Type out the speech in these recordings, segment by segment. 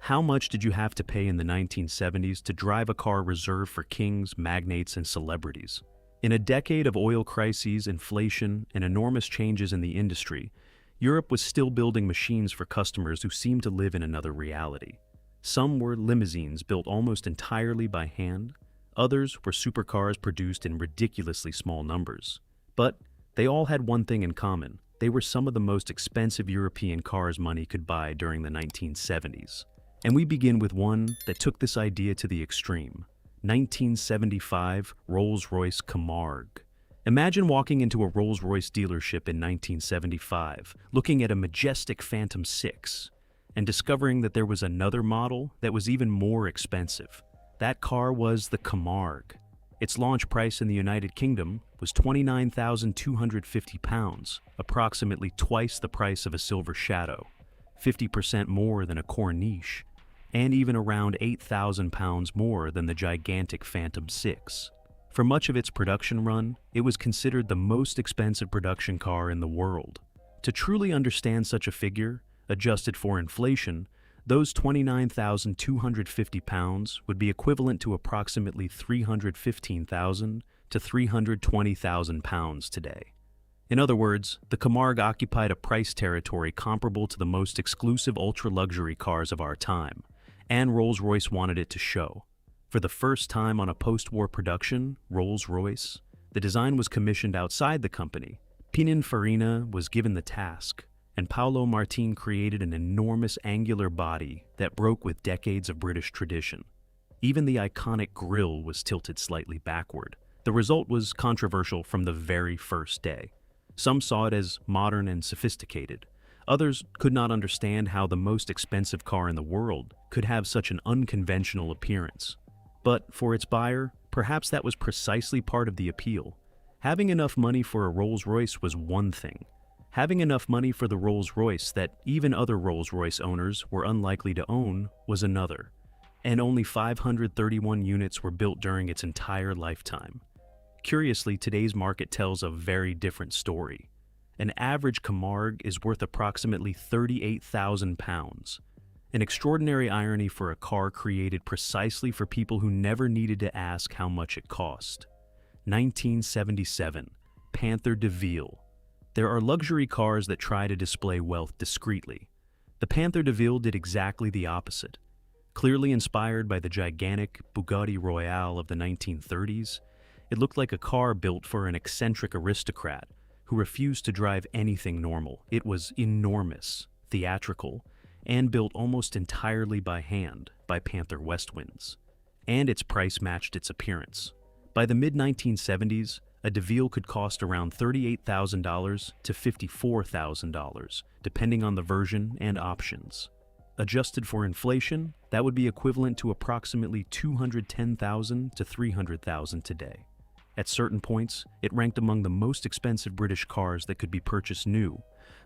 How much did you have to pay in the 1970s to drive a car reserved for kings, magnates, and celebrities? In a decade of oil crises, inflation, and enormous changes in the industry, Europe was still building machines for customers who seemed to live in another reality. Some were limousines built almost entirely by hand. Others were supercars produced in ridiculously small numbers. But they all had one thing in common. They were some of the most expensive European cars money could buy during the 1970s. And we begin with one that took this idea to the extreme. 1975 Rolls-Royce Camargue. Imagine walking into a Rolls-Royce dealership in 1975, looking at a majestic Phantom VI, and discovering that there was another model that was even more expensive. That car was the Camargue. Its launch price in the United Kingdom was £29,250, approximately twice the price of a Silver Shadow, 50% more than a Corniche, and even around £8,000 more than the gigantic Phantom VI. For much of its production run, it was considered the most expensive production car in the world. To truly understand such a figure, adjusted for inflation, those £29,250 would be equivalent to approximately £315,000 to £320,000 today. In other words, the Camargue occupied a price territory comparable to the most exclusive ultra-luxury cars of our time, and Rolls-Royce wanted it to show. For the first time on a post-war production, Rolls-Royce, the design was commissioned outside the company. Pininfarina was given the task, and Paolo Martin created an enormous angular body that broke with decades of British tradition. Even the iconic grille was tilted slightly backward. The result was controversial from the very first day. Some saw it as modern and sophisticated. Others could not understand how the most expensive car in the world could have such an unconventional appearance. But for its buyer, perhaps that was precisely part of the appeal. Having enough money for a Rolls-Royce was one thing. Having enough money for the Rolls-Royce that even other Rolls-Royce owners were unlikely to own was another. And only 531 units were built during its entire lifetime. Curiously, today's market tells a very different story. An average Camargue is worth approximately £38,000. An extraordinary irony for a car created precisely for people who never needed to ask how much it cost. 1977, Panther De Ville. There are luxury cars that try to display wealth discreetly. The Panther De Ville did exactly the opposite. Clearly inspired by the gigantic Bugatti Royale of the 1930s, it looked like a car built for an eccentric aristocrat who refused to drive anything normal. It was enormous, theatrical, and built almost entirely by hand by Panther Westwinds. And its price matched its appearance. By the mid-1970s, a De Ville could cost around $38,000 to $54,000, depending on the version and options. Adjusted for inflation, that would be equivalent to approximately $210,000 to $300,000 today. At certain points, it ranked among the most expensive British cars that could be purchased new,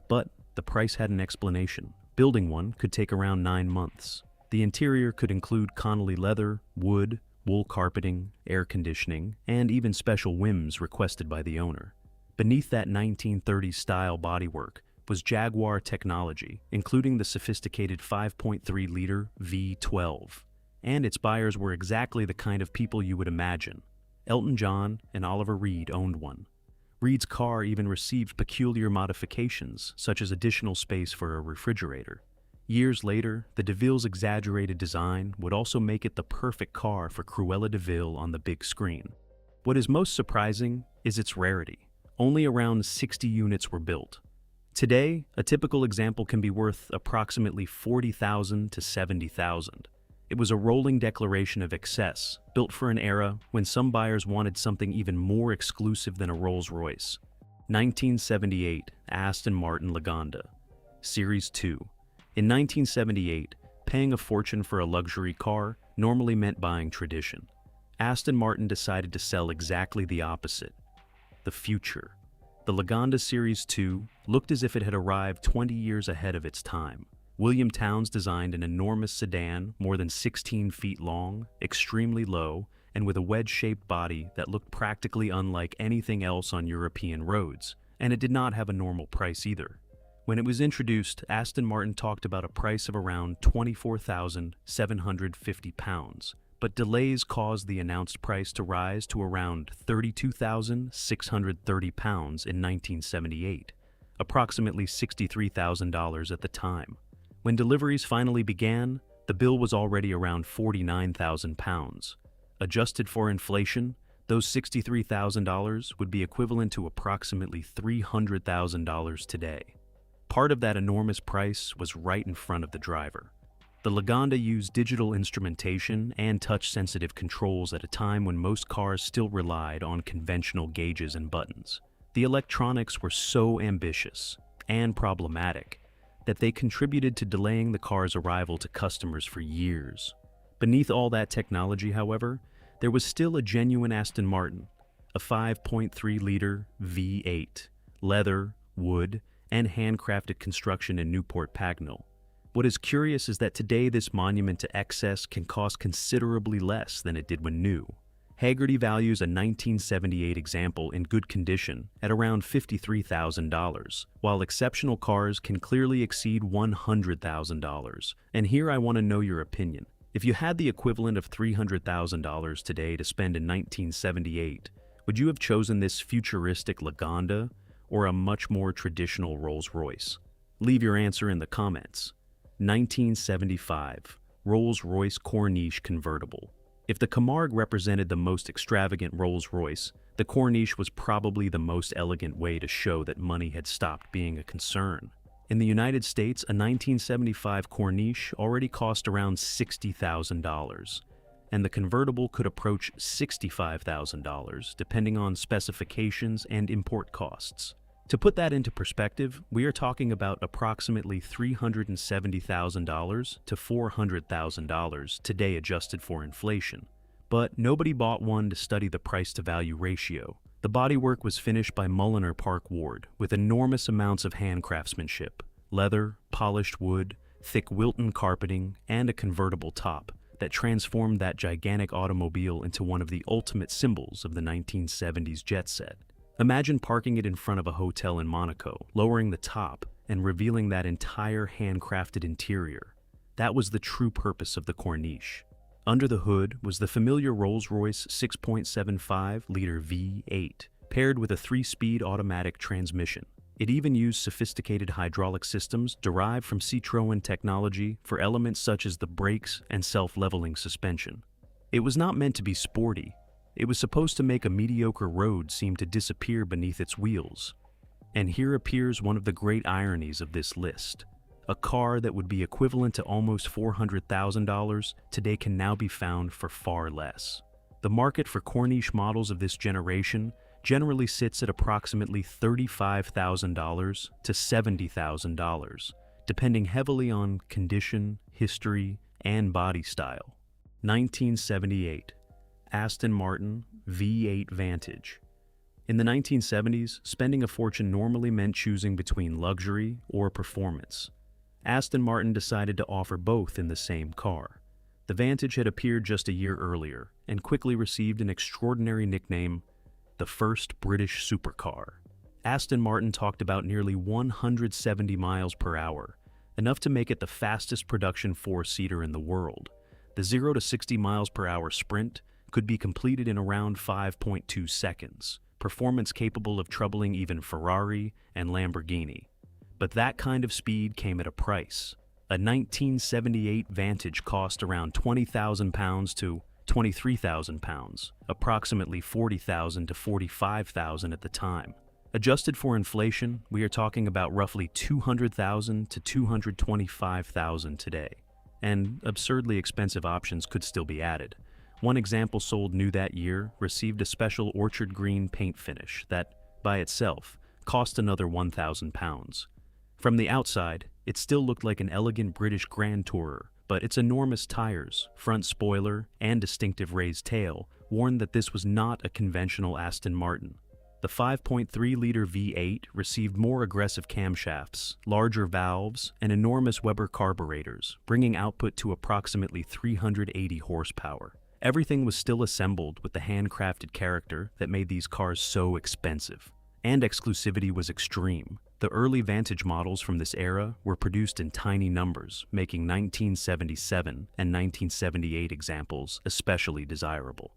but the price had an explanation. Building one could take around 9 months. The interior could include Connolly leather, wood, wool carpeting, air conditioning, and even special whims requested by the owner. Beneath that 1930s-style bodywork was Jaguar technology, including the sophisticated 5.3-liter V12. And its buyers were exactly the kind of people you would imagine. Elton John and Oliver Reed owned one. Reed's car even received peculiar modifications, such as additional space for a refrigerator. Years later, the De Ville's exaggerated design would also make it the perfect car for Cruella De Vil on the big screen. What is most surprising is its rarity. Only around 60 units were built. Today, a typical example can be worth approximately $40,000 to $70,000. It was a rolling declaration of excess, built for an era when some buyers wanted something even more exclusive than a Rolls-Royce. 1978, Aston Martin Lagonda. Series 2. In 1978, paying a fortune for a luxury car normally meant buying tradition. Aston Martin decided to sell exactly the opposite. The future. The Lagonda Series 2 looked as if it had arrived 20 years ahead of its time. William Townes designed an enormous sedan more than 16 feet long, extremely low, and with a wedge-shaped body that looked practically unlike anything else on European roads, and it did not have a normal price either. When it was introduced, Aston Martin talked about a price of around £24,750, but delays caused the announced price to rise to around £32,630 in 1978, approximately $63,000 at the time. When deliveries finally began, the bill was already around £49,000. Adjusted for inflation, those $63,000 would be equivalent to approximately $300,000 today. Part of that enormous price was right in front of the driver. The Lagonda used digital instrumentation and touch-sensitive controls at a time when most cars still relied on conventional gauges and buttons. The electronics were so ambitious and problematic that they contributed to delaying the car's arrival to customers for years. Beneath all that technology, however, there was still a genuine Aston Martin, a 5.3-liter V8, leather, wood, and handcrafted construction in Newport Pagnell. What is curious is that today this monument to excess can cost considerably less than it did when new. Hagerty values a 1978 example in good condition at around $53,000, while exceptional cars can clearly exceed $100,000. And here I want to know your opinion. If you had the equivalent of $300,000 today to spend in 1978, would you have chosen this futuristic Lagonda or a much more traditional Rolls-Royce? Leave your answer in the comments. 1975, Rolls-Royce Corniche Convertible. If the Camargue represented the most extravagant Rolls-Royce, the Corniche was probably the most elegant way to show that money had stopped being a concern. In the United States, a 1975 Corniche already cost around $60,000, and the convertible could approach $65,000 depending on specifications and import costs. To put that into perspective, we are talking about approximately $370,000 to $400,000 today adjusted for inflation. But nobody bought one to study the price-to-value ratio. The bodywork was finished by Mulliner Park Ward with enormous amounts of hand craftsmanship, leather, polished wood, thick Wilton carpeting, and a convertible top that transformed that gigantic automobile into one of the ultimate symbols of the 1970s jet set. Imagine parking it in front of a hotel in Monaco, lowering the top, and revealing that entire handcrafted interior. That was the true purpose of the Corniche. Under the hood was the familiar Rolls-Royce 6.75-liter V8, paired with a 3-speed automatic transmission. It even used sophisticated hydraulic systems derived from Citroën technology for elements such as the brakes and self-leveling suspension. It was not meant to be sporty. It was supposed to make a mediocre road seem to disappear beneath its wheels. And here appears one of the great ironies of this list. A car that would be equivalent to almost $400,000 today can now be found for far less. The market for Corniche models of this generation generally sits at approximately $35,000 to $70,000, depending heavily on condition, history, and body style. 1978. Aston Martin V8 Vantage. In the 1970s, spending a fortune normally meant choosing between luxury or performance. Aston Martin decided to offer both in the same car. The Vantage had appeared just a year earlier and quickly received an extraordinary nickname, the first British supercar. Aston Martin talked about nearly 170 miles per hour, enough to make it the fastest production four-seater in the world. The 0 to 60 miles per hour sprint could be completed in around 5.2 seconds, performance capable of troubling even Ferrari and Lamborghini. But that kind of speed came at a price. A 1978 Vantage cost around £20,000 to £23,000, approximately $40,000 to $45,000 at the time. Adjusted for inflation, we are talking about roughly $200,000 to $225,000 today. And absurdly expensive options could still be added. One example sold new that year received a special orchard green paint finish that, by itself, cost another £1,000. From the outside, it still looked like an elegant British Grand Tourer, but its enormous tires, front spoiler, and distinctive raised tail warned that this was not a conventional Aston Martin. The 5.3-liter V8 received more aggressive camshafts, larger valves, and enormous Weber carburetors, bringing output to approximately 380 horsepower. Everything was still assembled with the handcrafted character that made these cars so expensive. And exclusivity was extreme. The early Vantage models from this era were produced in tiny numbers, making 1977 and 1978 examples especially desirable.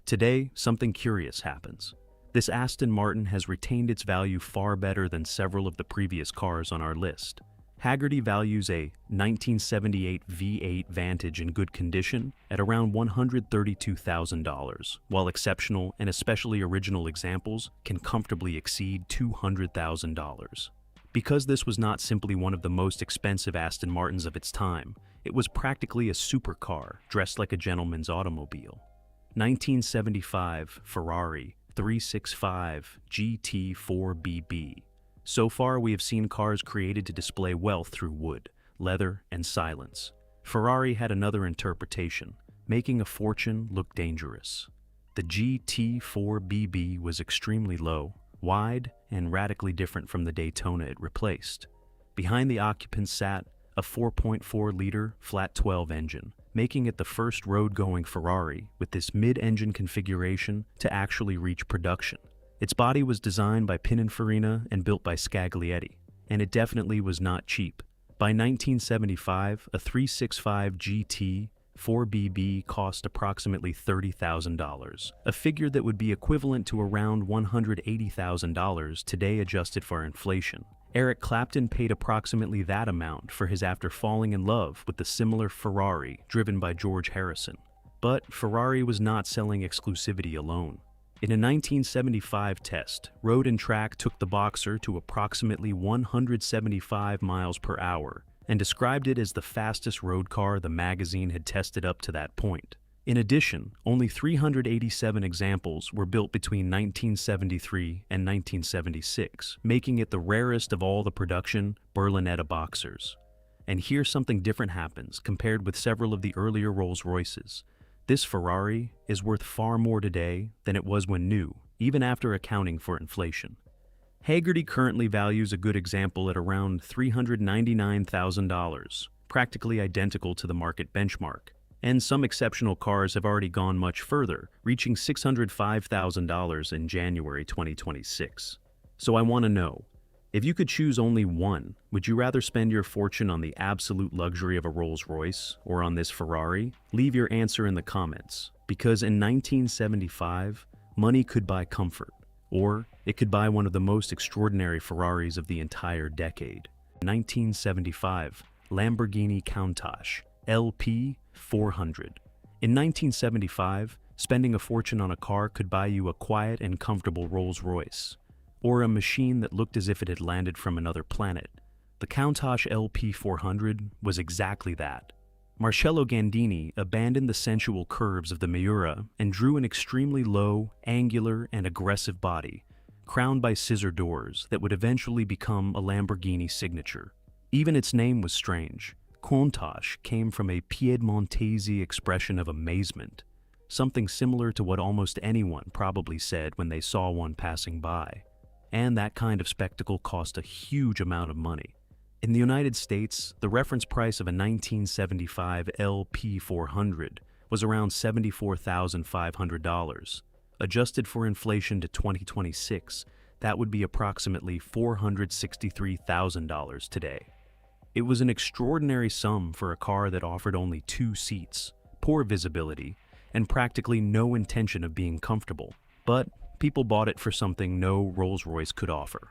Today, something curious happens. This Aston Martin has retained its value far better than several of the previous cars on our list. Hagerty values a 1978 V8 Vantage in good condition at around $132,000, while exceptional and especially original examples can comfortably exceed $200,000. Because this was not simply one of the most expensive Aston Martins of its time, it was practically a supercar dressed like a gentleman's automobile. 1975 Ferrari 365 GT4 BB. So far, we have seen cars created to display wealth through wood, leather, and silence. Ferrari had another interpretation, making a fortune look dangerous. The GT4 BB was extremely low, wide, and radically different from the Daytona it replaced. Behind the occupants sat a 4.4-liter flat 12 engine, making it the first road-going Ferrari with this mid-engine configuration to actually reach production. Its body was designed by Pininfarina and built by Scaglietti, and it definitely was not cheap. By 1975, a 365 GT 4BB cost approximately $30,000, a figure that would be equivalent to around $180,000 today adjusted for inflation. Eric Clapton paid approximately that amount for his After Falling in Love with the similar Ferrari driven by George Harrison. But Ferrari was not selling exclusivity alone. In a 1975 test, Road and Track took the Boxer to approximately 175 miles per hour and described it as the fastest road car the magazine had tested up to that point. In addition, only 387 examples were built between 1973 and 1976, making it the rarest of all the production Berlinetta Boxers. And here something different happens compared with several of the earlier Rolls-Royces. This Ferrari is worth far more today than it was when new, even after accounting for inflation. Hagerty currently values a good example at around $399,000, practically identical to the market benchmark. And some exceptional cars have already gone much further, reaching $605,000 in January 2026. So I want to know, if you could choose only one, would you rather spend your fortune on the absolute luxury of a Rolls-Royce or on this Ferrari? Leave your answer in the comments, because in 1975, money could buy comfort, or it could buy one of the most extraordinary Ferraris of the entire decade. 1975 Lamborghini Countach LP 400. In 1975, spending a fortune on a car could buy you a quiet and comfortable Rolls-Royce, or a machine that looked as if it had landed from another planet. The Countach LP 400 was exactly that. Marcello Gandini abandoned the sensual curves of the Miura and drew an extremely low, angular, and aggressive body, crowned by scissor doors that would eventually become a Lamborghini signature. Even its name was strange. Countach came from a Piedmontese expression of amazement, something similar to what almost anyone probably said when they saw one passing by. And that kind of spectacle cost a huge amount of money. In the United States, the reference price of a 1975 LP 400 was around $74,500. Adjusted for inflation to 2026, that would be approximately $463,000 today. It was an extraordinary sum for a car that offered only 2 seats, poor visibility, and practically no intention of being comfortable. But people bought it for something no Rolls-Royce could offer.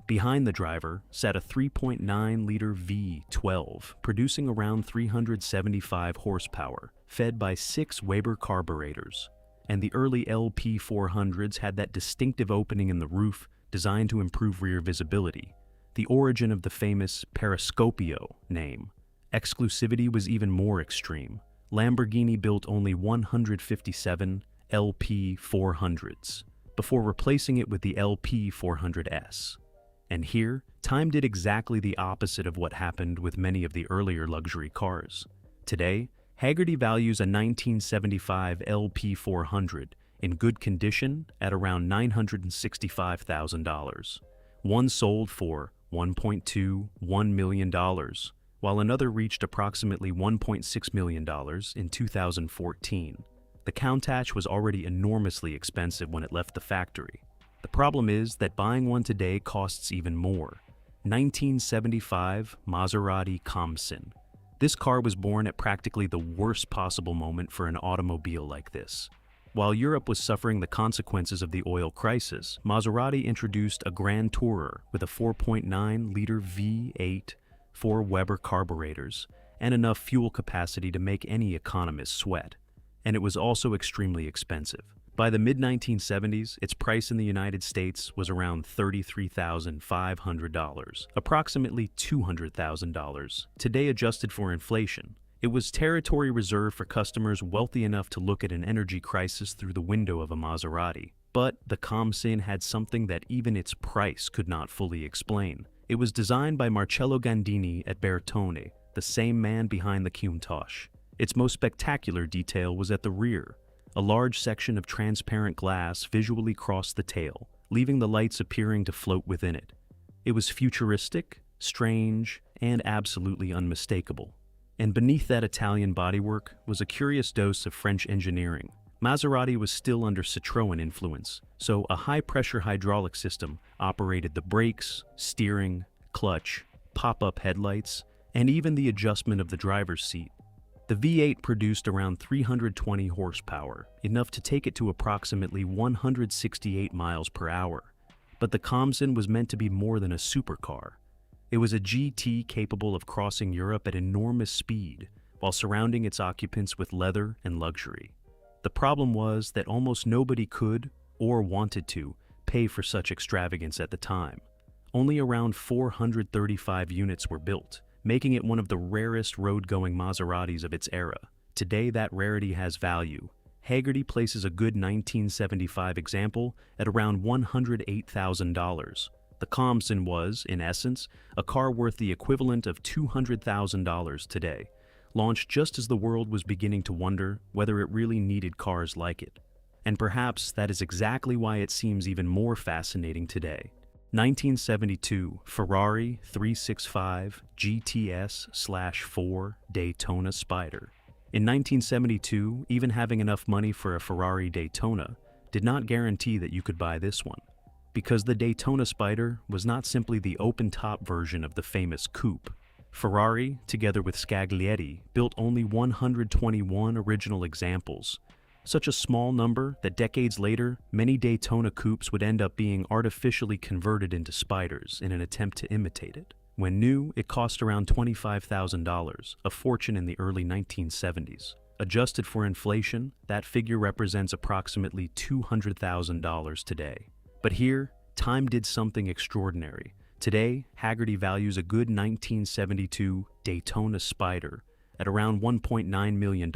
Behind the driver sat a 3.9-liter V12, producing around 375 horsepower, fed by 6 Weber carburetors. And the early LP 400s had that distinctive opening in the roof designed to improve rear visibility, the origin of the famous Periscopio name. Exclusivity was even more extreme. Lamborghini built only 157 LP 400s, before replacing it with the LP 400S. And here, time did exactly the opposite of what happened with many of the earlier luxury cars. Today, Hagerty values a 1975 LP 400 in good condition at around $965,000. One sold for $1.21 million, while another reached approximately $1.6 million in 2014. The Countach was already enormously expensive when it left the factory. The problem is that buying one today costs even more. 1975 Maserati Khamsin. This car was born at practically the worst possible moment for an automobile like this. While Europe was suffering the consequences of the oil crisis, Maserati introduced a Grand Tourer with a 4.9-liter V8, 4 Weber carburetors, and enough fuel capacity to make any economist sweat. And it was also extremely expensive. By the mid-1970s, its price in the United States was around $33,500, approximately $200,000, today adjusted for inflation. It was territory reserved for customers wealthy enough to look at an energy crisis through the window of a Maserati. But the Khamsin had something that even its price could not fully explain. It was designed by Marcello Gandini at Bertone, the same man behind the Countach. Its most spectacular detail was at the rear. A large section of transparent glass visually crossed the tail, leaving the lights appearing to float within it. It was futuristic, strange, and absolutely unmistakable. And beneath that Italian bodywork was a curious dose of French engineering. Maserati was still under Citroën influence, so a high-pressure hydraulic system operated the brakes, steering, clutch, pop-up headlights, and even the adjustment of the driver's seat. The V8 produced around 320 horsepower, enough to take it to approximately 168 miles per hour. But the Khamsin was meant to be more than a supercar. It was a GT capable of crossing Europe at enormous speed, while surrounding its occupants with leather and luxury. The problem was that almost nobody could, or wanted to, pay for such extravagance at the time. Only around 435 units were built, making it one of the rarest road-going Maseratis of its era. Today, that rarity has value. Hagerty places a good 1975 example at around $108,000. The Khamsin was, in essence, a car worth the equivalent of $200,000 today, launched just as the world was beginning to wonder whether it really needed cars like it. And perhaps that is exactly why it seems even more fascinating today. 1972 Ferrari 365 GTS/4 Daytona Spider. In 1972, even having enough money for a Ferrari Daytona did not guarantee that you could buy this one, because the Daytona Spider was not simply the open-top version of the famous coupe. Ferrari, together with Scaglietti, built only 121 original examples, such a small number that decades later, many Daytona coupes would end up being artificially converted into Spiders in an attempt to imitate it. When new, it cost around $25,000, a fortune in the early 1970s. Adjusted for inflation, that figure represents approximately $200,000 today. But here, time did something extraordinary. Today, Hagerty values a good 1972 Daytona Spider at around $1.9 million.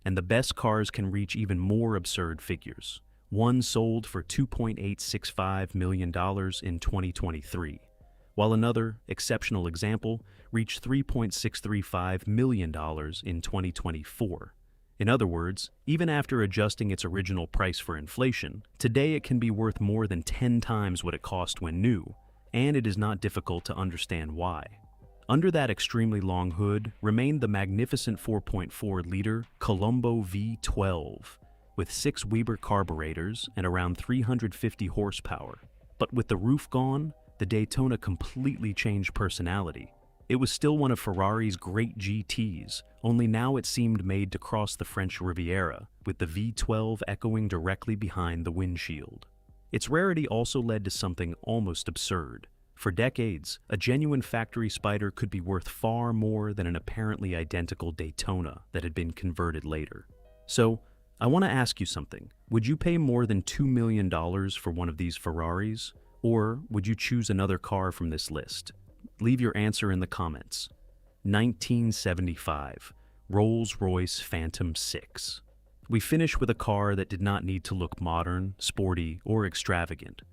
And the best cars can reach even more absurd figures. One sold for $2.865 million in 2023, while another, exceptional example, reached $3.635 million in 2024. In other words, even after adjusting its original price for inflation, today it can be worth more than 10 times what it cost when new, and it is not difficult to understand why. Under that extremely long hood remained the magnificent 4.4-liter Colombo V12 with 6 Weber carburetors and around 350 horsepower. But with the roof gone, the Daytona completely changed personality. It was still one of Ferrari's great GTs, only now it seemed made to cross the French Riviera, with the V12 echoing directly behind the windshield. Its rarity also led to something almost absurd. For decades, a genuine factory Spider could be worth far more than an apparently identical Daytona that had been converted later. So, I want to ask you something. Would you pay more than $2 million for one of these Ferraris? Or would you choose another car from this list? Leave your answer in the comments. 1975 Rolls-Royce Phantom VI. We finish with a car that did not need to look modern, sporty, or extravagant.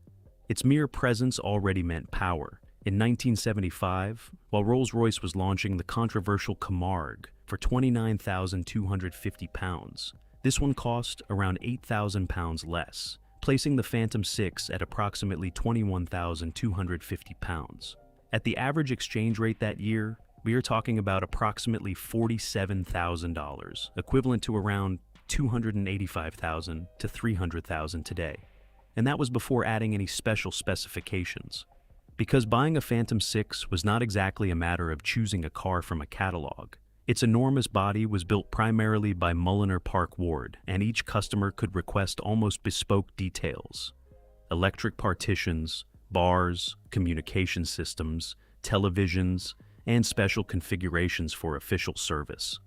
Its mere presence already meant power. In 1975, while Rolls-Royce was launching the controversial Camargue for £29,250, this one cost around £8,000 less, placing the Phantom VI at approximately £21,250. At the average exchange rate that year, we are talking about approximately $47,000, equivalent to around $285,000 to $300,000 today. And that was before adding any special specifications. Because buying a Phantom VI was not exactly a matter of choosing a car from a catalog. Its enormous body was built primarily by Mulliner Park Ward, and each customer could request almost bespoke details. Electric partitions, bars, communication systems, televisions, and special configurations for official service.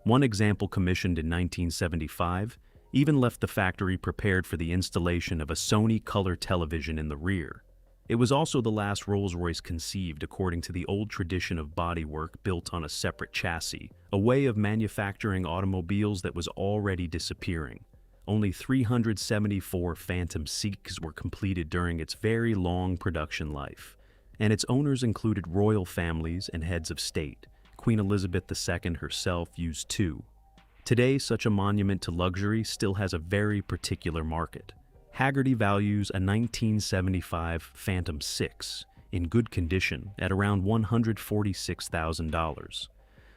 One example, commissioned in 1975, even left the factory prepared for the installation of a Sony color television in the rear. It was also the last Rolls-Royce conceived according to the old tradition of bodywork built on a separate chassis, a way of manufacturing automobiles that was already disappearing. Only 374 Phantom VIs were completed during its very long production life, and its owners included royal families and heads of state. Queen Elizabeth II herself used 2. Today, such a monument to luxury still has a very particular market. Haggerty values a 1975 Phantom VI in good condition at around $146,000,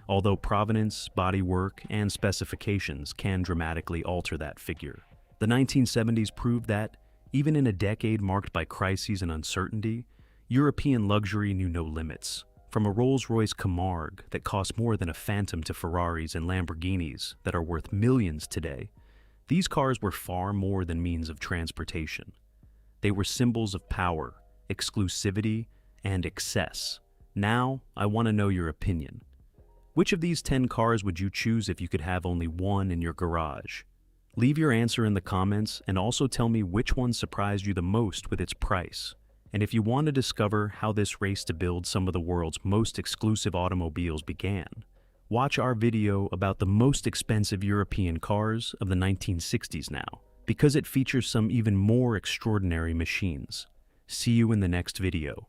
although provenance, bodywork, and specifications can dramatically alter that figure. The 1970s proved that, even in a decade marked by crises and uncertainty, European luxury knew no limits. From a Rolls-Royce Camargue that cost more than a Phantom to Ferraris and Lamborghinis that are worth millions today, these cars were far more than means of transportation. They were symbols of power, exclusivity, and excess. Now, I want to know your opinion. Which of these 10 cars would you choose if you could have only one in your garage? Leave your answer in the comments and also tell me which one surprised you the most with its price. And if you want to discover how this race to build some of the world's most exclusive automobiles began, watch our video about the most expensive European cars of the 1960s now, because it features some even more extraordinary machines. See you in the next video.